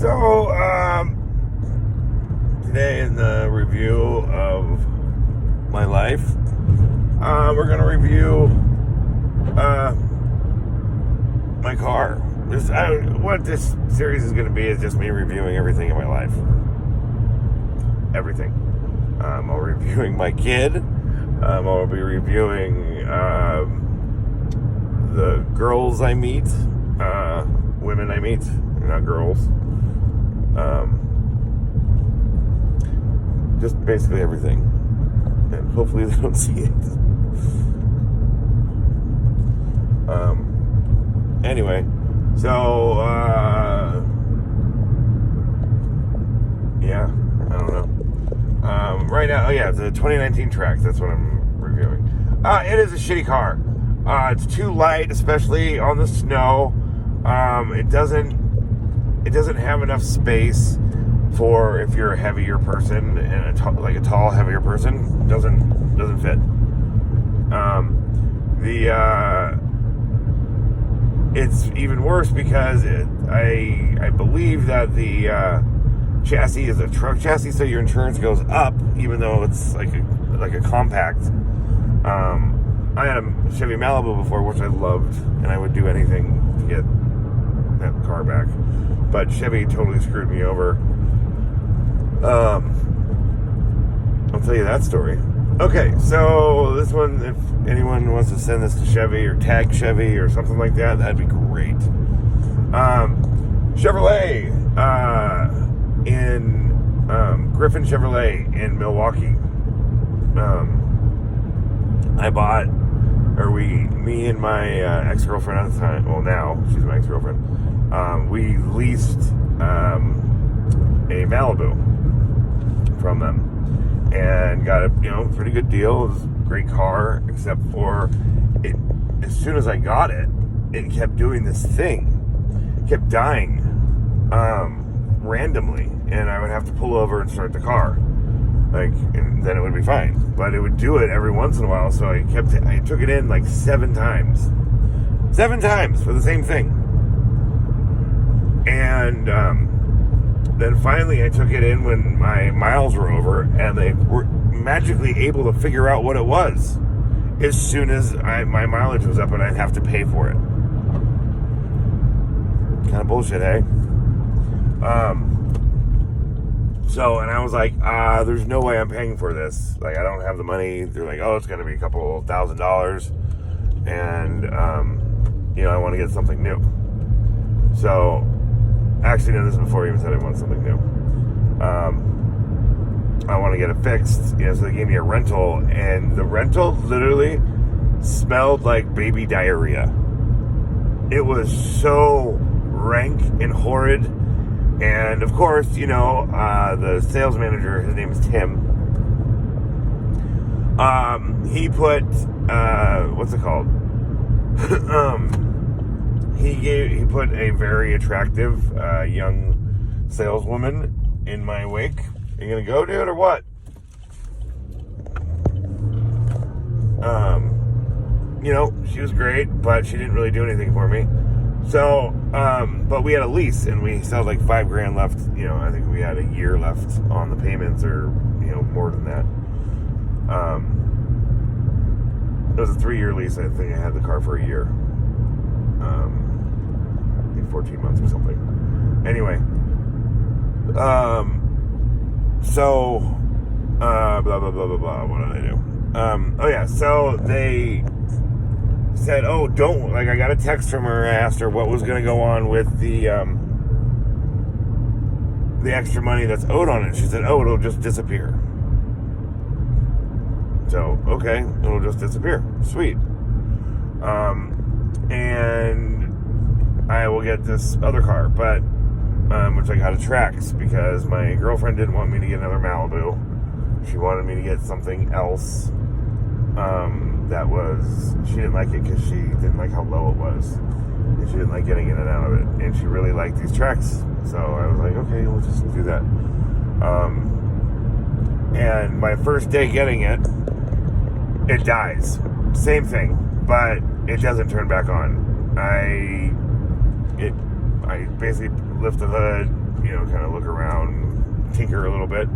So, today in the review of my life, we're going to review my car. What this series is going to be is just me reviewing everything in my life. Everything. I'm reviewing my kid. I'll be reviewing the girls I meet, women I meet, not girls. Just basically everything. And hopefully they don't see it. Anyway, so, yeah, I don't know. Right now, it's a 2019 Trax. That's what I'm reviewing. It is a shitty car. It's too light, especially on the snow. It doesn't have enough space for if you're a heavier person and a tall, heavier person. Doesn't fit. It's even worse because I believe that the chassis is a truck chassis, so your insurance goes up, even though it's like a compact. I had a Chevy Malibu before, which I loved, and I would do anything to get that car back. But Chevy totally screwed me over. I'll tell you that story. Okay, so this one, if anyone wants to send this to Chevy or tag Chevy or something like that, that'd be great. Chevrolet in Griffin Chevrolet in Milwaukee. Me and my ex-girlfriend at the time, well now, she's my ex-girlfriend, we leased a Malibu from them and got a pretty good deal. It was a great car, except for it. As soon as I got it, it kept doing this thing. It kept dying randomly, and I would have to pull over and start the car. And then it would be fine. But it would do it every once in a while, so I took it in like 7 times. 7 times for the same thing. And then finally I took it in when my miles were over, and they were magically able to figure out what it was as soon as my mileage was up and I'd have to pay for it. Kind of bullshit, eh? And I was like, there's no way I'm paying for this. Like, I don't have the money. They're like, oh, it's going to be a couple $1,000. And, I want to get something new. So, actually, no, this is before I even said I want something new. I want to get it fixed. So they gave me a rental. And the rental literally smelled like baby diarrhea. It was so rank and horrid. And of course, the sales manager, his name is Tim. He put what's it called? He put a very attractive young saleswoman in my wake. Are you gonna go, dude, or what? She was great, but she didn't really do anything for me. So, but we had a lease, and we still had like $5,000 left. I think we had a year left on the payments, or more than that. It was a 3-year lease. I think I had the car for a year, like 14 months or something. Anyway, so blah blah blah blah blah. What did I do? So they said, oh, don't, I got a text from her. I asked her what was going to go on with the extra money that's owed on it. She said, oh, it'll just disappear. So, okay, it'll just disappear. Sweet. And I will get this other car, but, which I got a Trax, because my girlfriend didn't want me to get another Malibu. She wanted me to get something else. She didn't like it because she didn't like how low it was. And she didn't like getting in and out of it. And she really liked these Trax. So I was like, okay, we'll just do that. And my first day getting it, it dies. Same thing, but it doesn't turn back on. I basically lift the hood, kind of look around, tinker a little bit,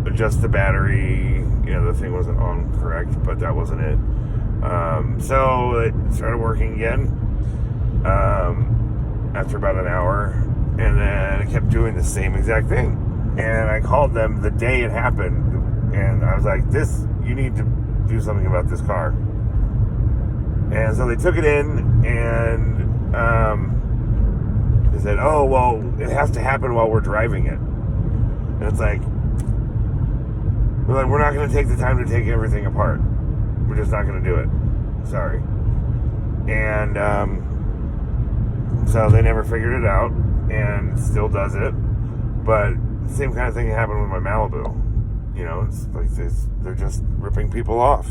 adjust the battery. The thing wasn't on correct, but that wasn't it. So it started working again after about an hour, and then it kept doing the same exact thing. And I called them the day it happened, and I was like, you need to do something about this car. And so they took it in, and they said, oh, well, it has to happen while we're driving it. And it's like, we're not going to take the time to take everything apart. We're just not going to do it. Sorry. And so they never figured it out, and still does it. But the same kind of thing happened with my Malibu. It's like they're just ripping people off.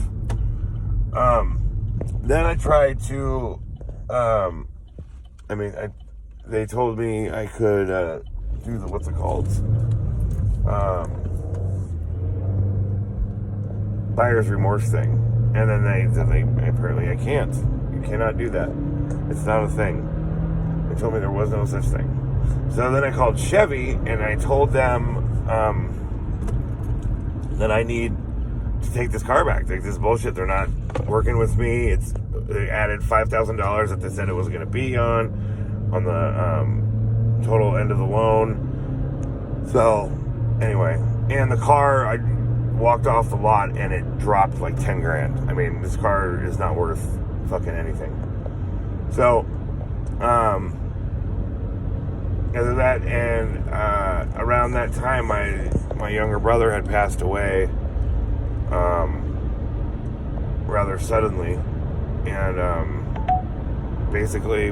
Then I tried to, they told me I could do the, what's it called? Buyer's remorse thing. And then they apparently I can't. You cannot do that. It's not a thing. They told me there was no such thing. So then I called Chevy, and I told them that I need to take this car back. Like, this bullshit. They're not working with me. They added $5,000 that they said it was going to be on the total end of the loan. So anyway, and the car, I walked off the lot and it dropped like 10 grand. I mean, this car is not worth fucking anything. So other that, and around that time, my younger brother had passed away rather suddenly, and basically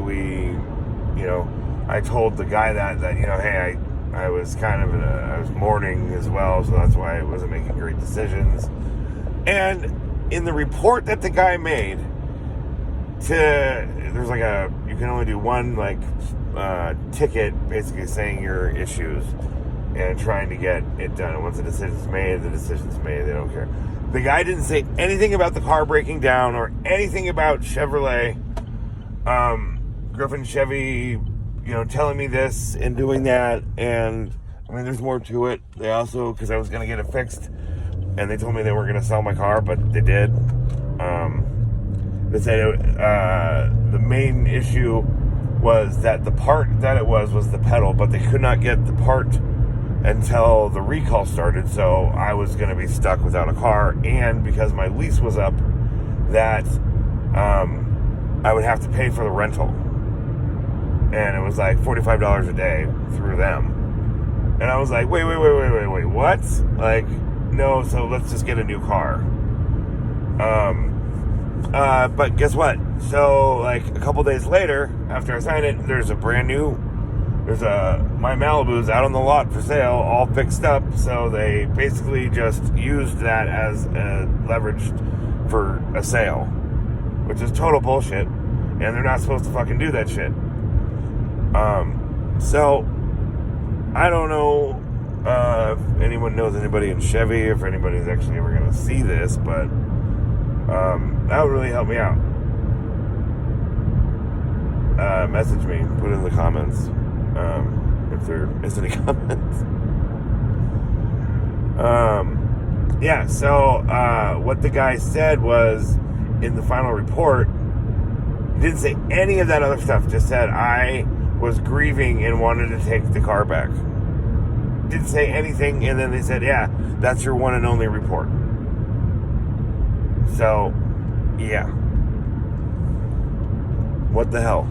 I told the guy that hey, I was kind of I was mourning as well, so that's why I wasn't making great decisions. And in the report that the guy made, there's like you can only do one ticket, basically saying your issues and trying to get it done. And once the decision's made, they don't care. The guy didn't say anything about the car breaking down or anything about Chevrolet, Griffin Chevy, telling me this and doing that. And there's more to it. They also, because I was going to get it fixed, and they told me they weren't going to sell my car, but they did. They said the main issue was that the part that it was the pedal, but they could not get the part until the recall started, so I was going to be stuck without a car. And because my lease was up, that I would have to pay for the rental, and it was like $45 a day through them. And I was like, wait, what? Like, no, so let's just get a new car. But guess what? So, like, a couple days later, after I signed it, my Malibu's out on the lot for sale, all fixed up. So they basically just used that as leverage for a sale, which is total bullshit. And they're not supposed to fucking do that shit. So I don't know if anyone knows anybody in Chevy, if anybody's actually ever going to see this, but that would really help me out. Message me, put it in the comments, if there is any comments. So what the guy said was, in the final report, he didn't say any of that other stuff, just said I was grieving and wanted to take the car back. Didn't say anything, and then they said, yeah, that's your one and only report. So, yeah. What the hell?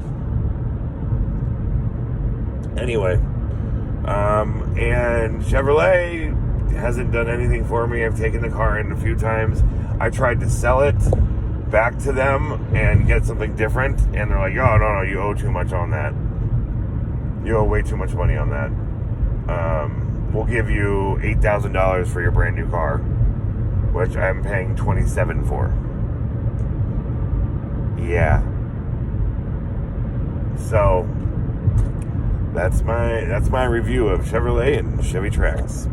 Anyway, and Chevrolet hasn't done anything for me. I've taken the car in a few times. I tried to sell it back to them and get something different, and they're like, oh, no, you owe too much on that. You owe way too much money on that. We'll give you $8,000 for your brand new car, which I'm paying $27,000 for. Yeah. So that's my review of Chevrolet and Chevy Trax.